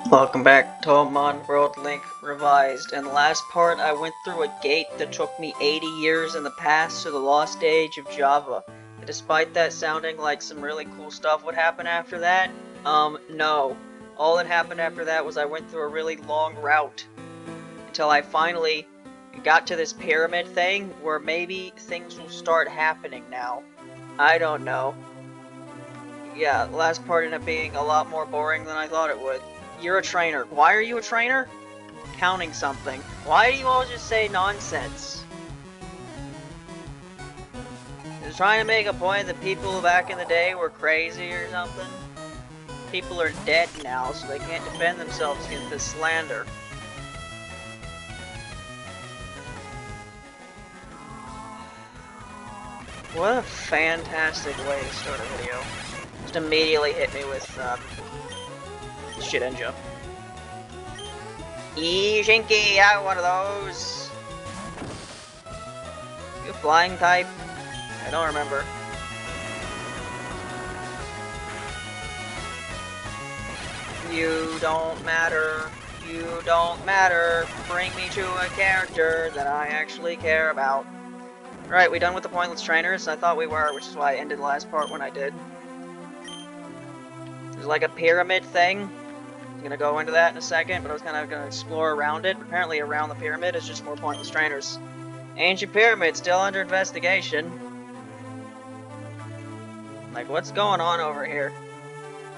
Welcome back, Touhoumon World Link Revised. In the last part, I went through a gate that took me 80 years in the past to the lost age of Java. And despite that sounding like some really cool stuff would happen after that, no. All that happened after that was I went through a really long route until I finally got to this pyramid thing where maybe things will start happening now. I don't know. Yeah, the last part ended up being a lot more boring than I thought it would. You're a trainer. Why are you a trainer? Counting something. Why do you all just say nonsense? Just trying to make a point that people back in the day were crazy or something? People are dead now, so they can't defend themselves against this slander. What a fantastic way to start a video. Just immediately hit me with, shit engine. Shinky, I have one of those. You flying type? I don't remember. You don't matter. You don't matter. Bring me to a character that I actually care about. Alright, we done with the pointless trainers? I thought we were, which is why I ended the last part when I did. There's like a pyramid thing. I'm gonna go into that in a second, but I was kind of gonna explore around it. Apparently around the pyramid is just more pointless trainers. Ancient pyramid still under investigation. Like, what's going on over here?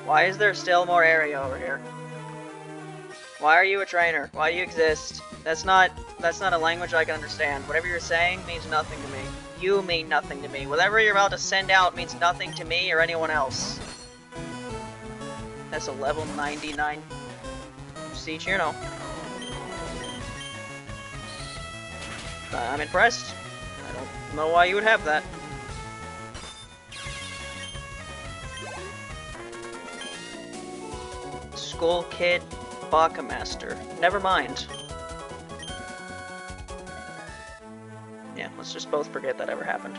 Why is there still more area over here? Why are you a trainer? Why do you exist? That's not a language I can understand. Whatever you're saying means nothing to me. You mean nothing to me. Whatever you're about to send out means nothing to me or anyone else. That's a level 99 siege here, no. I'm impressed. I don't know why you would have that. School kid Baka Master. Never mind. Yeah, let's just both forget that ever happened.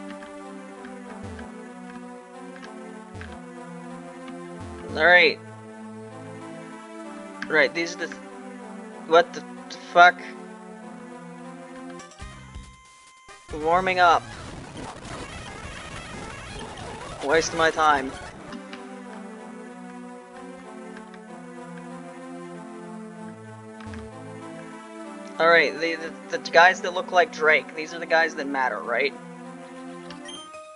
Alright. Right, these are the... What the fuck? Warming up. Wasting my time. Alright, the guys that look like Drake, these are the guys that matter, right?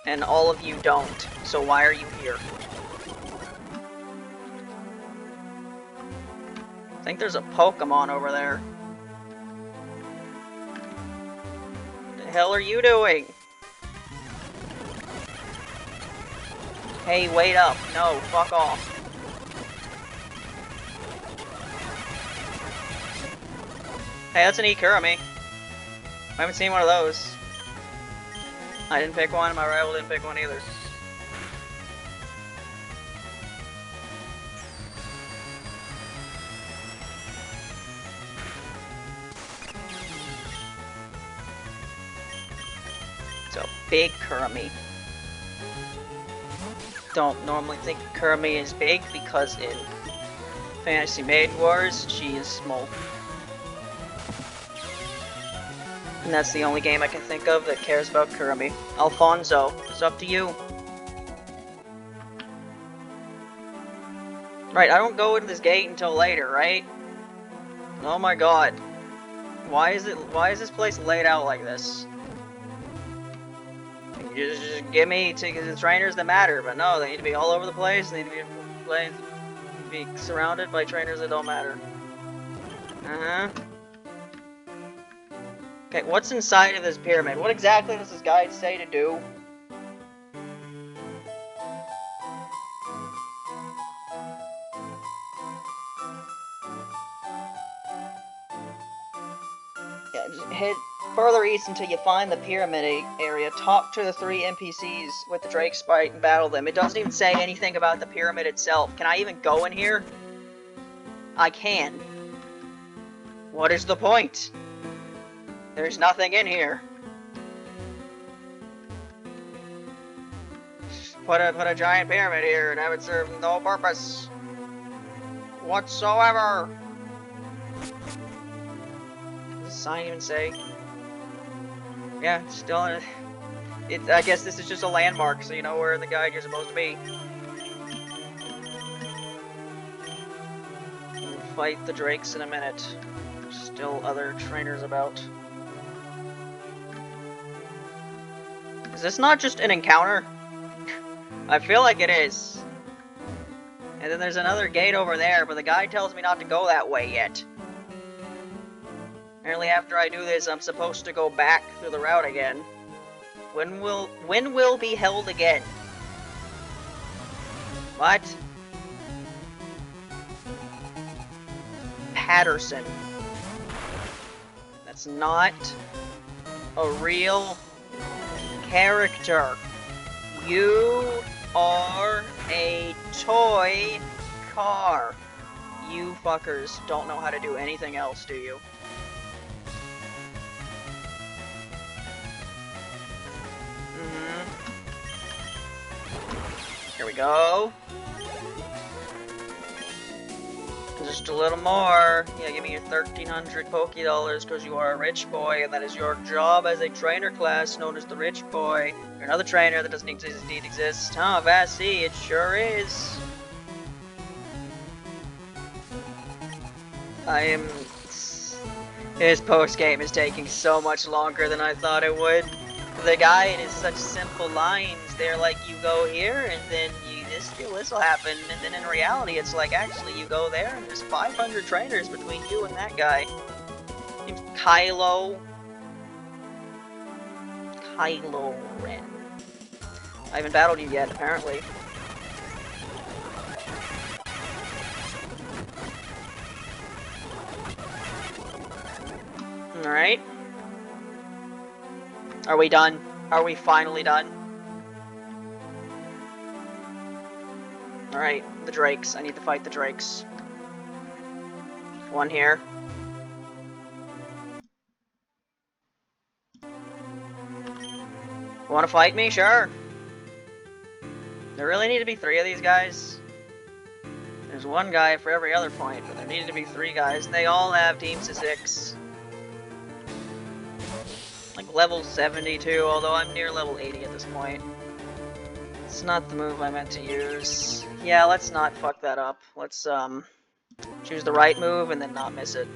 And all of you don't, so why are you here? I think there's a Pokemon over there. What the hell are you doing? Hey, wait up. No, fuck off. Hey, that's an Ikurami. I haven't seen one of those. I didn't pick one, my rival didn't pick one either. So, big Kurami. Don't normally think Kurami is big because in Fantasy Mage Wars, she is small. And that's the only game I can think of that cares about Kurami. Alfonso, it's up to you. Right, I don't go into this gate until later, right? Oh my god. Why is this place laid out like this? You just give me to the trainers that matter, but no, they need to be all over the place, they need to be surrounded by trainers that don't matter. Uh-huh. Okay, what's inside of this pyramid? What exactly does this guide say to do? Yeah, just head further east until you find the pyramid area. Talk to the 3 NPCs with the Drake Sprite and battle them. It doesn't even say anything about the pyramid itself. Can I even go in here? I can. What is the point? There's nothing in here. Put a giant pyramid here and have it serve no purpose. whatsoever. Does this sign even say? Yeah, still. I guess this is just a landmark, so you know where in the guide you're supposed to be. We'll fight the drakes in a minute. There's still other trainers about. Is this not just an encounter? I feel like it is. And then there's another gate over there, but the guide tells me not to go that way yet. Apparently after I do this, I'm supposed to go back through the route again. When will be held again? What? Patterson. That's not a real character. You are a toy car. You fuckers don't know how to do anything else, do you? Here we go. Just a little more. Yeah, give me your 1,300 Poké Dollars because you are a rich boy, and that is your job as a trainer class known as the Rich Boy. You're another trainer that doesn't indeed exist. Huh, Vassy, it sure is. His post-game is taking so much longer than I thought it would. The guide is such simple lines. They're like, you go here, and then this will happen, and then in reality, it's like, actually, you go there, and there's 500 trainers between you and that guy. Name's Kylo Ren. I haven't battled you yet, apparently. Alright. Are we done? Are we finally done? Alright, the drakes. I need to fight the drakes. One here. Want to fight me? Sure. There really need to be 3 of these guys. There's 1 guy for every other point, but there needed to be 3 guys, and they all have teams of 6. Like level 72, although I'm near level 80 at this point. It's not the move I meant to use. Yeah, let's not fuck that up. Let's, choose the right move and then not miss it.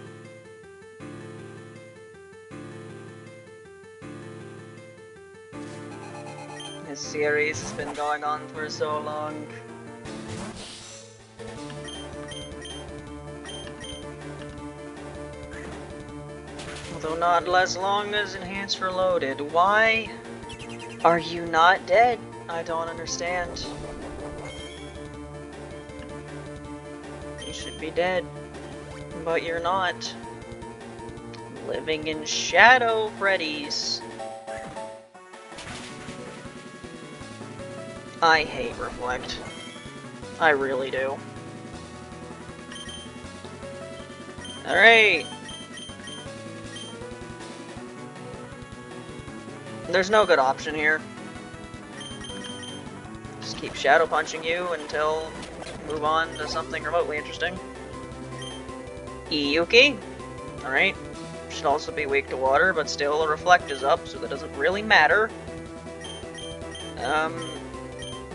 This series has been going on for so long. Although not less long as Enhanced Reloaded. Why are you not dead? I don't understand. You should be dead, but you're not. Living in Shadow Freddy's. I hate Reflect. I really do. Alright. There's no good option here. Just keep shadow punching you until you move on to something remotely interesting. Iyuki. Alright. Should also be weak to water, but still a Reflect is up, so that doesn't really matter.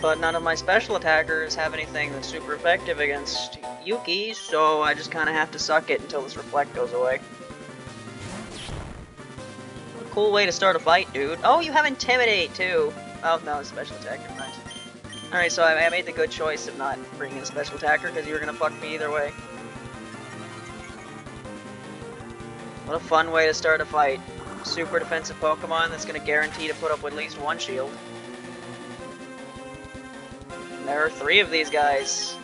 But none of my special attackers have anything that's super effective against Yuki, so I just kind of have to suck it until this Reflect goes away. Cool way to start a fight, dude. Oh, you have Intimidate, too. Oh, no, special attacker, nice. Alright, so I made the good choice of not bringing a special attacker, because you were gonna fuck me either way. What a fun way to start a fight. Super defensive Pokemon that's gonna guarantee to put up with at least 1 shield. There are 3 of these guys.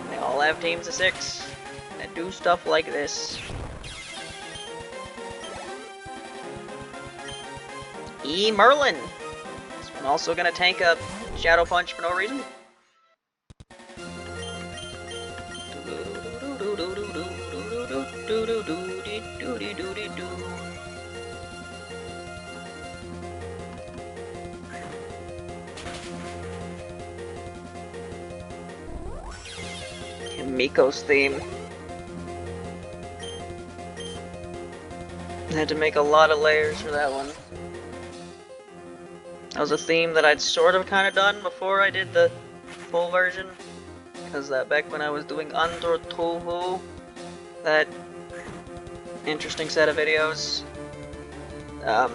They all have teams of 6 that do stuff like this. Merlin! I'm also gonna tank a Shadow Punch for no reason. Miko's theme. I had to make a lot of layers for that one. That was a theme that I'd sort of kind of done before I did the full version. Because back when I was doing Under Touhoumon, that interesting set of videos, I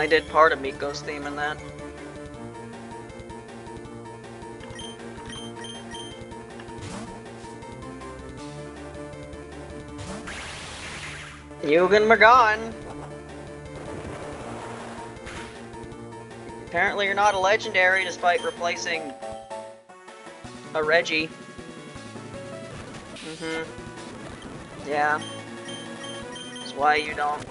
did part of Miko's theme in that. Yugen Magan! Apparently you're not a legendary despite replacing a Reggie. Yeah. That's why you don't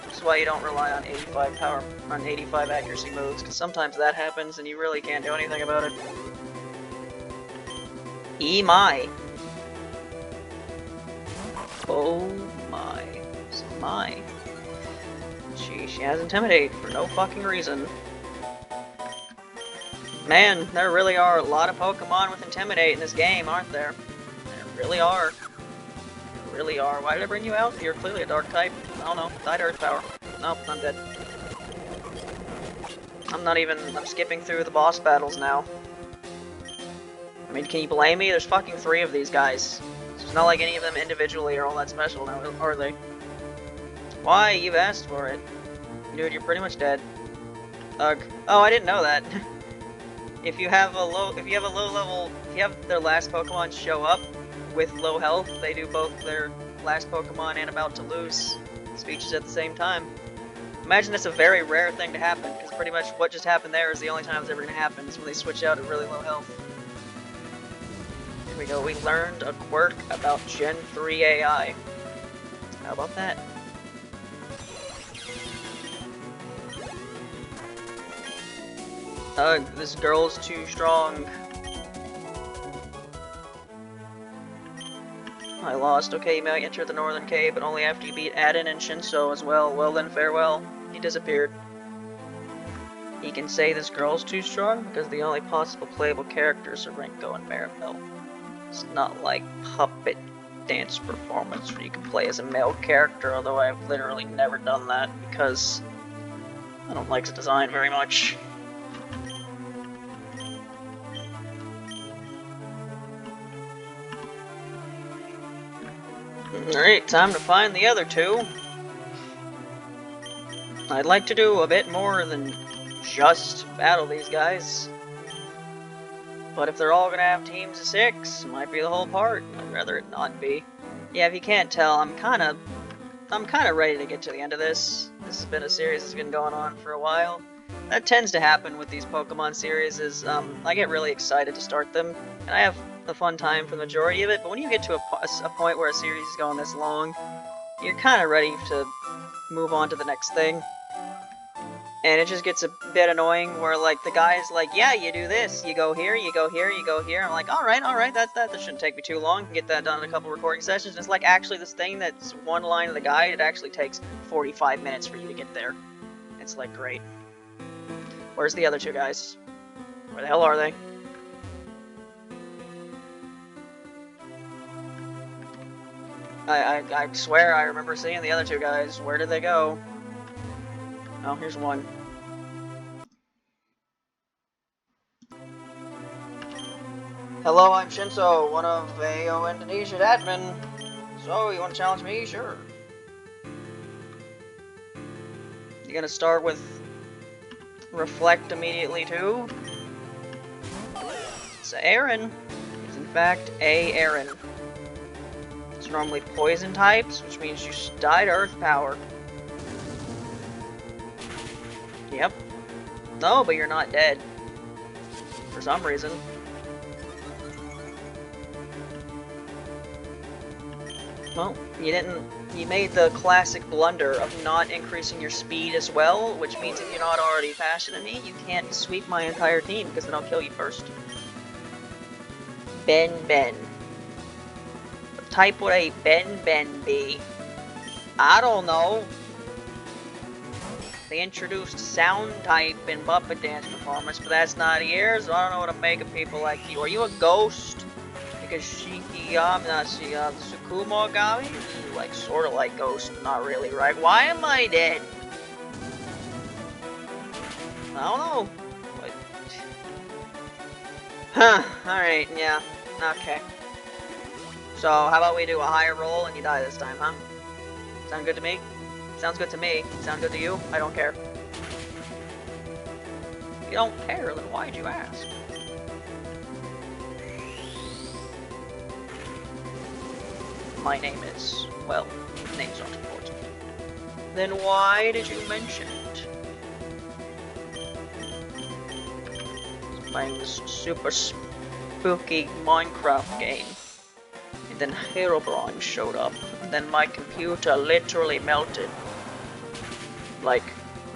rely on 85 accuracy moves, because sometimes that happens and you really can't do anything about it. My. Oh my. So my. She has Intimidate for no fucking reason. Man, there really are a lot of Pokemon with Intimidate in this game, aren't there? There really are. There really are. Why did I bring you out? You're clearly a Dark type. I don't know. Died Earth Power. Nope, I'm dead. I'm skipping through the boss battles now. I mean, can you blame me? There's fucking 3 of these guys. It's not like any of them individually are all that special now, are they? Why? You've asked for it. Dude, you're pretty much dead. Ugh. Oh, I didn't know that. If you have their last Pokemon show up with low health, they do both their last Pokemon and about to lose speeches at the same time. Imagine that's a very rare thing to happen, because pretty much what just happened there is the only time it's ever going to happen, is when they switch out at really low health. Here we go, we learned a quirk about Gen 3 AI. How about that? Ugh, this girl's too strong. I lost. Okay, you may enter the Northern Cave, but only after you beat Adin and Shinso as well. Well then, farewell. He disappeared. He can say this girl's too strong because the only possible playable characters are Rinko and Maribel. It's not like puppet dance performance where you can play as a male character, although I've literally never done that because I don't like the design very much. Alright, time to find the other 2. I'd like to do a bit more than just battle these guys. But if they're all gonna have teams of 6, it might be the whole part. I'd rather it not be. Yeah, if you can't tell, I'm kinda ready to get to the end of this. This has been a series that's been going on for a while. That tends to happen with these Pokemon series is, I get really excited to start them, and I have a fun time for the majority of it, but when you get to a point where a series is going this long, you're kind of ready to move on to the next thing. And it just gets a bit annoying where, like, the guy's like, yeah, you do this, you go here, you go here, you go here. I'm like, alright, that shouldn't take me too long. I can get that done in a couple recording sessions. And it's like, actually, this thing that's one line of the guide, it actually takes 45 minutes for you to get there. It's like, great. Where's the other 2 guys? Where the hell are they? I swear I remember seeing the other 2 guys. Where did they go? Oh, here's one. Hello, I'm Shinso, one of AO Indonesia's admin. So, you want to challenge me? Sure. You gonna start with Reflect immediately too? So Aaron is in fact a Aaron. It's normally poison types, which means you died Earth Power. Yep. No, but you're not dead. For some reason. Well, you made the classic blunder of not increasing your speed as well, which means if you're not already faster than me, you can't sweep my entire team, because then I'll kill you first. Ben. What type would a Ben be? I don't know. They introduced sound type in Puppet Dance Performance, but that's not here, so I don't know what to make of people like you. Are you a ghost? Because Tsukumogami is like sorta like Ghost, not really, right? Why am I dead? I don't know. What? Huh, alright, yeah. Okay. So, how about we do a higher roll and you die this time, huh? Sound good to me? Sounds good to me. Sound good to you? I don't care. If you don't care, then why'd you ask? My name is... well, names aren't important. Then why did you mention it? Playing this super spooky Minecraft game. And then Herobrine showed up. And then my computer literally melted. Like,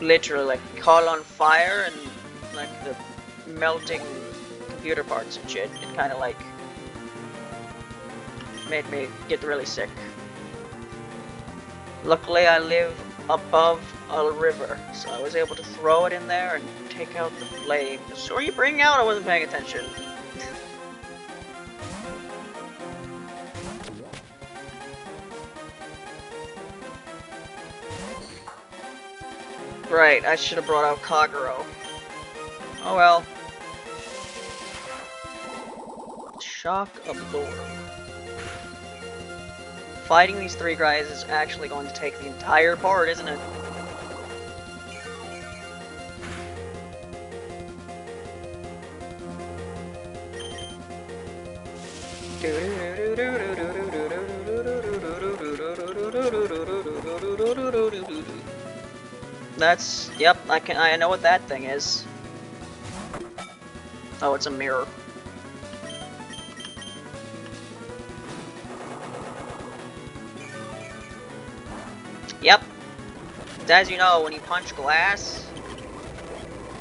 literally, like, caught on fire and, like, the melting computer parts and shit. It kinda, like, made me get really sick. Luckily, I live above a river, so I was able to throw it in there and take out the flames. What are you bringing out? I wasn't paying attention. Right, I should have brought out Kagero. Oh well. Shock Absorb. Fighting these three guys is actually going to take the entire part, isn't it? That's, yep, I know what that thing is. Oh, it's a mirror. Yep. As you know, when you punch glass,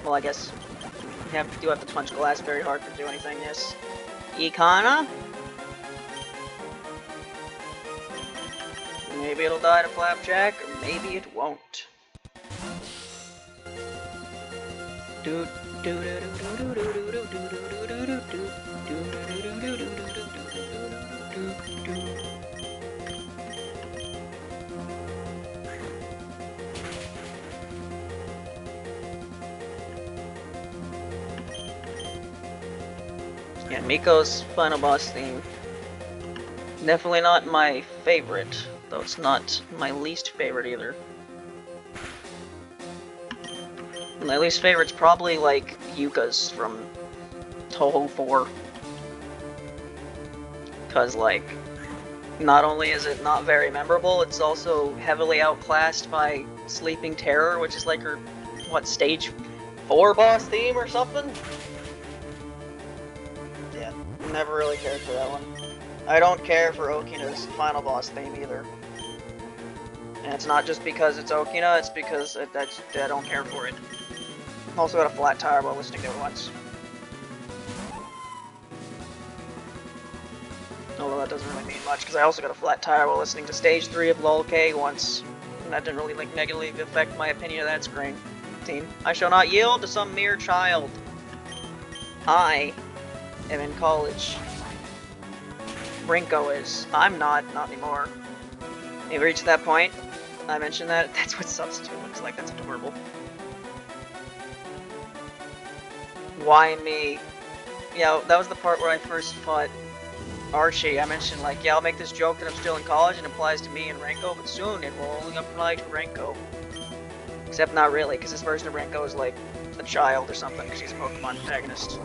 well, I guess you do have to punch glass very hard to do anything. Yes. Ikana? Maybe it'll die to Flapjack, or maybe it won't. Yeah, Miko's final boss theme. Definitely not my favorite, though it's not my least favorite either. My least favorite's probably like Yuka's from Touhou 4. Cause like, not only is it not very memorable, it's also heavily outclassed by Sleeping Terror, which is like her, what, stage 4 boss theme or something? Yeah, never really cared for that one. I don't care for Okina's final boss theme either. And it's not just because it's Okina, it's because I don't care for it. Also got a flat tire while listening to it once. Although that doesn't really mean much, because I also got a flat tire while listening to Stage 3 of lolK once. And that didn't really like negatively affect my opinion of that screen team. I shall not yield to some mere child. I am in college. Rinko is. I'm not anymore. You reached that point? I mentioned that. That's what Substitute looks like. That's adorable. Why me? Yeah, that was the part where I first fought Archie. I mentioned, like, yeah, I'll make this joke that I'm still in college and applies to me and Renko, but soon it will only apply to Renko. Except not really, because this version of Renko is like a child or something, because he's a Pokemon antagonist.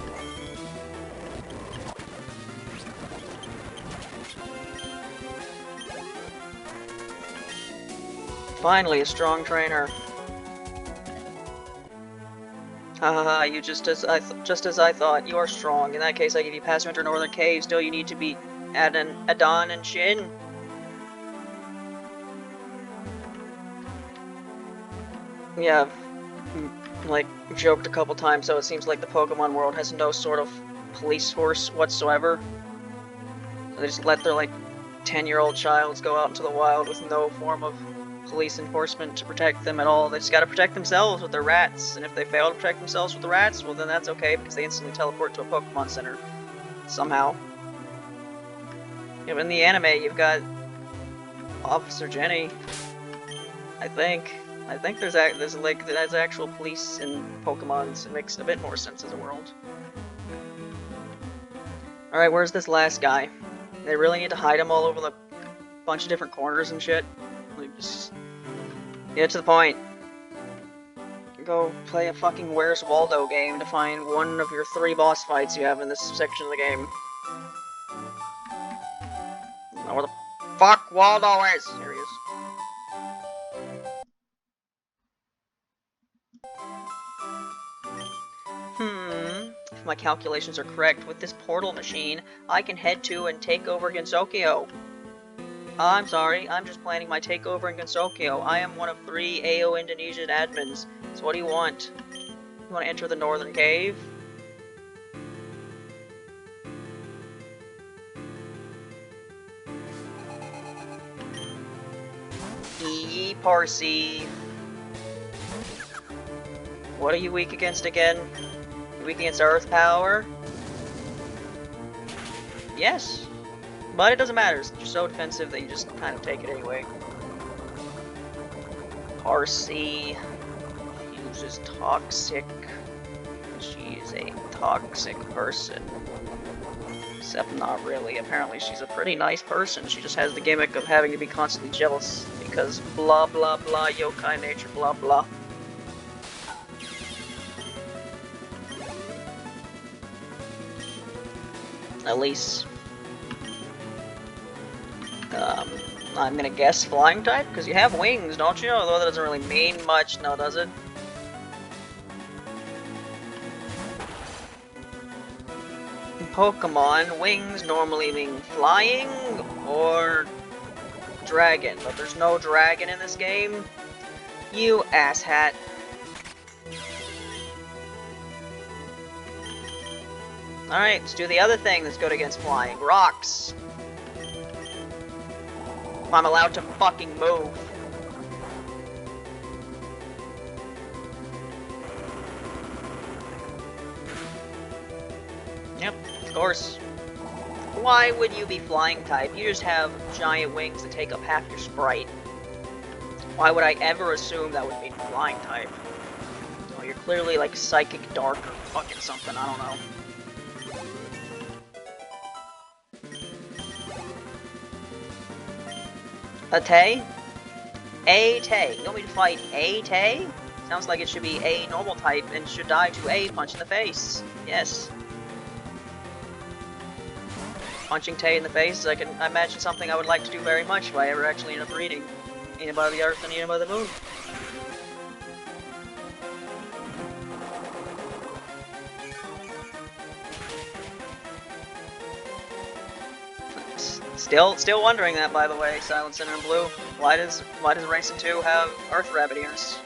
Finally, a strong trainer. Haha, you just as I thought. You are strong. In that case, I give you pass enter Northern Cave. Still, you need to beat Adon and Shin. Yeah, I've, like, joked a couple times, so it seems like the Pokemon world has no sort of police force whatsoever. They just let their, like, 10-year-old childs go out into the wild with no form of police enforcement to protect them at all. They just gotta protect themselves with their rats, and if they fail to protect themselves with the rats, well then that's okay, because they instantly teleport to a Pokemon Center. Somehow. Yeah, in the anime, you've got Officer Jenny. I think. There's actual police in Pokemon, so it makes a bit more sense as a world. Alright, where's this last guy? They really need to hide him all over the bunch of different corners and shit. Like, just get to the point. Go play a fucking Where's Waldo game to find one of your 3 boss fights you have in this section of the game. Now where the fuck Waldo is! Here he is. If my calculations are correct, with this portal machine, I can head to and take over Gensokyo. I'm sorry, I'm just planning my takeover in Gensokyo. I am one of 3 AO Indonesian admins. So what do you want? You want to enter the northern cave? Parsi. What are you weak against again? You weak against earth power? Yes. But it doesn't matter, you're so defensive that you just kind of take it anyway. Parsi uses toxic. She is a toxic person. Except not really. Apparently she's a pretty nice person. She just has the gimmick of having to be constantly jealous because blah blah blah, yokai nature, blah blah. At least I'm gonna guess flying type, because you have wings, don't you? Although that doesn't really mean much, no, does it? In Pokemon, wings normally mean flying or dragon, but there's no dragon in this game. You asshat. Alright, let's do the other thing that's good against flying. Rocks. If I'm allowed to fucking move. Yep, of course. Why would you be flying type? You just have giant wings that take up half your sprite. Why would I ever assume that would be flying type? Oh, you're clearly like psychic dark or fucking something, I don't know. A Tay? A Tay. You want me to fight A Tay? Sounds like it should be a normal type and should die to a punch in the face. Yes. Punching Tay in the face, I can imagine something I would like to do very much if I ever actually end up reading Eaten by the Earth and Eaten by the Moon. Still wondering that, by the way, Silent Sinner and Blue. Why does Racing 2 have Earth Rabbit ears?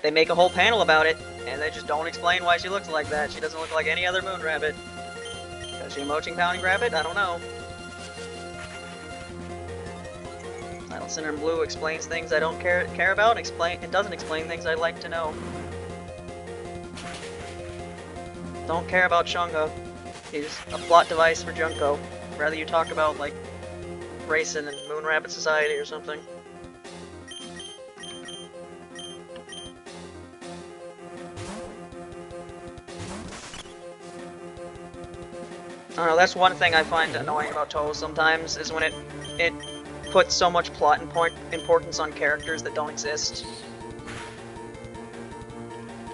They make a whole panel about it, and they just don't explain why she looks like that. She doesn't look like any other Moon Rabbit. Is she a Moching Pounding Rabbit? I don't know. Silent Sinner and Blue explains things I don't care about, and doesn't explain things I'd like to know. Don't care about Shunga. He's a plot device for Junko. Rather you talk about, like, Racing and Moon Rabbit Society or something. I don't know, that's one thing I find annoying about Touhou sometimes, is when it puts so much plot importance on characters that don't exist.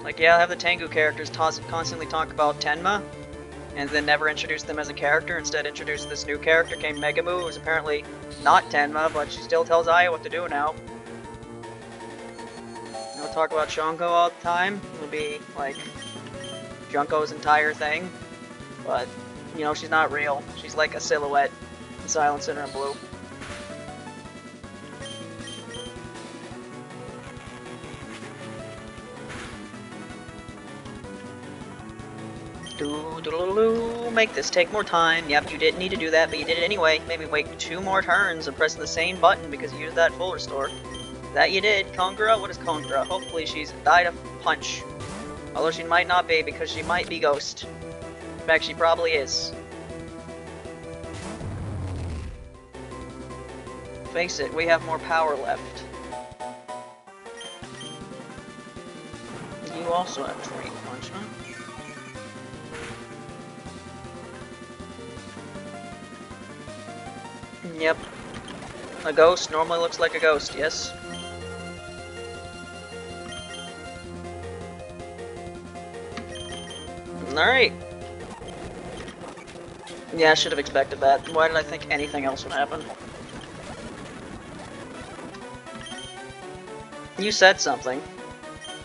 Like, yeah, I have the Tengu characters constantly talk about Tenma, and then never introduced them as a character, instead introduced this new character named Megamu, who's apparently not Tenma, but she still tells Aya what to do now. I'll talk about Shunko all the time, it'll be, like, Junko's entire thing, but, you know, she's not real. She's like a silhouette in Silent Sinner and Blue. Make this take more time. Yep, you didn't need to do that, but you did it anyway. Maybe wait 2 more turns and press the same button because you used that full restore. That you did. Kongura? What is Kongura? Hopefully she's died of punch. Although she might not be because she might be Ghost. In fact, she probably is. face it, we have more power left. You also have Drain Punch, huh? Yep. A ghost normally looks like a ghost, yes? Alright. Yeah, I should have expected that. Why did I think anything else would happen? You said something.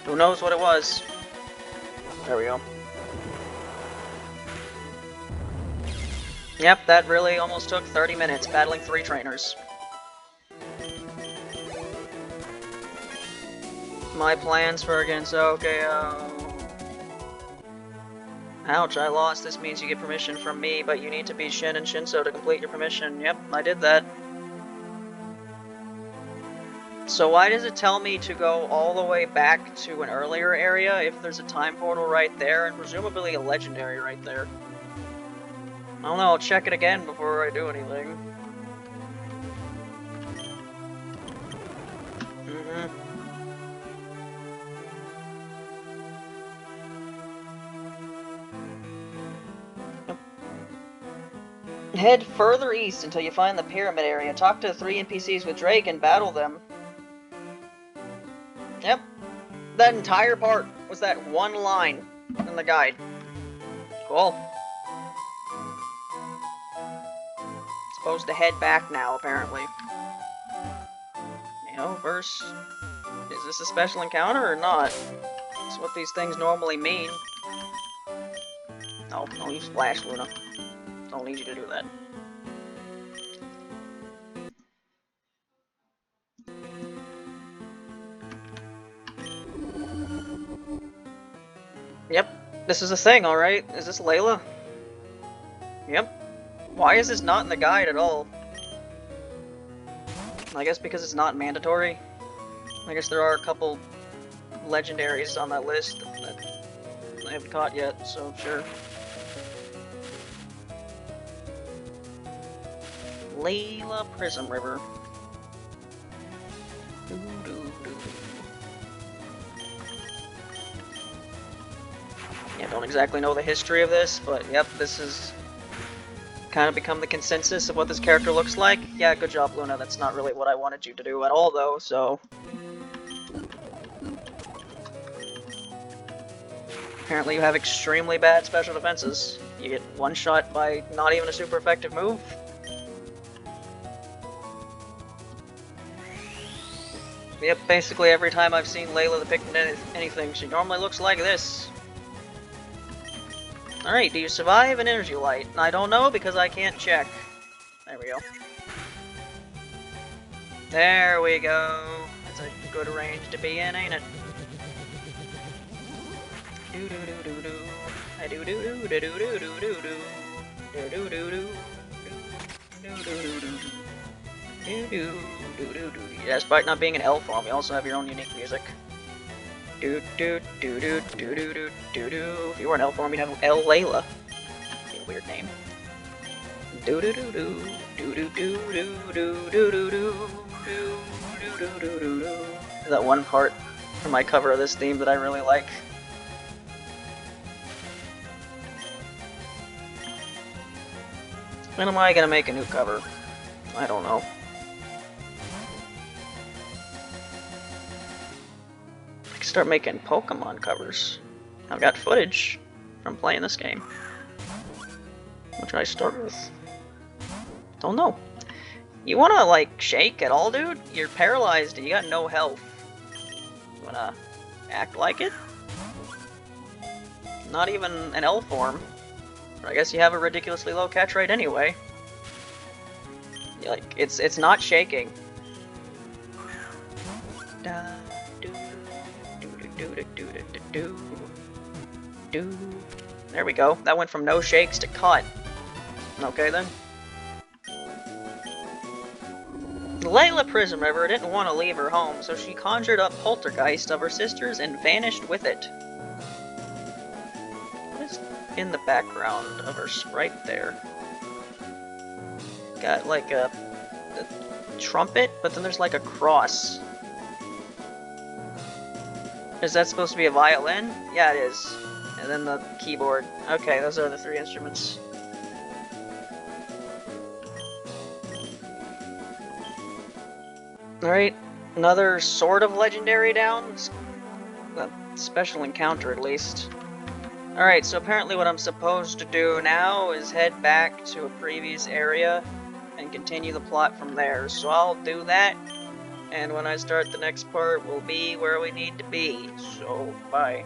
Who knows what it was? There we go. Yep, that really almost took 30 minutes, battling 3 trainers. My plans for against Okeo. Ouch, I lost. This means you get permission from me, but you need to beat Shin and Shinso to complete your permission. Yep, I did that. So why does it tell me to go all the way back to an earlier area if there's a time portal right there, and presumably a legendary right there? I don't know, I'll check it again before I do anything. Head further east until you find the pyramid area. Talk to the 3 NPCs with Drake and battle them. Yep. That entire part was that one line in the guide. Cool. Supposed to head back now, apparently. You know, verse. Is this a special encounter or not? That's what these things normally mean. No, don't use Splash, Luna. Don't need you to do that. Yep, this is a thing, alright? Is this Layla? Yep. Why is this not in the guide at all? I guess because it's not mandatory. I guess there are a couple legendaries on that list that I haven't caught yet, so sure. Layla Prism River. Yeah, don't exactly know the history of this, but yep, this is kind of become the consensus of what this character looks like. Yeah, good job, Luna. That's not really what I wanted you to do at all, though, so... Apparently you have extremely bad special defenses. You get one shot by not even a super effective move. Yep, basically every time I've seen Layla depicted in anything, she normally looks like this. Alright, do you survive an energy light? I don't know because I can't check. There we go. There we go. That's a good range to be in, ain't it? Do do do do do. I do do do do do do do do do. Do do do do. Do do do do. Do do do do do. Yeah, despite not being an L form, you also have your own unique music. Do do do do do do do do do. If you were an L form, you'd have L Layla. Be a weird name. Do do do do do do do do do do do do do do do do. There's that one part from my cover of this theme that I really like. When am I gonna make a new cover? I don't know. I can start making Pokemon covers. I've got footage from playing this game. What should I start with? Don't know. You wanna, like, shake at all, dude? You're paralyzed and you got no health. You wanna act like it? Not even an L form. I guess you have a ridiculously low catch rate anyway. Like, it's not shaking. There we go. That went from no shakes to cut. Okay then. Layla Prism River didn't want to leave her home, so she conjured up Poltergeist of her sisters and vanished with it. What is in the background of her sprite there? Got like a trumpet, but then there's like a cross. Is that supposed to be a violin? Yeah, it is. And then the keyboard. Okay, those are the 3 instruments. Alright, another sort of legendary down. A special encounter, at least. Alright, so apparently what I'm supposed to do now is head back to a previous area and continue the plot from there. So I'll do that, and when I start the next part, we'll be where we need to be. So, bye.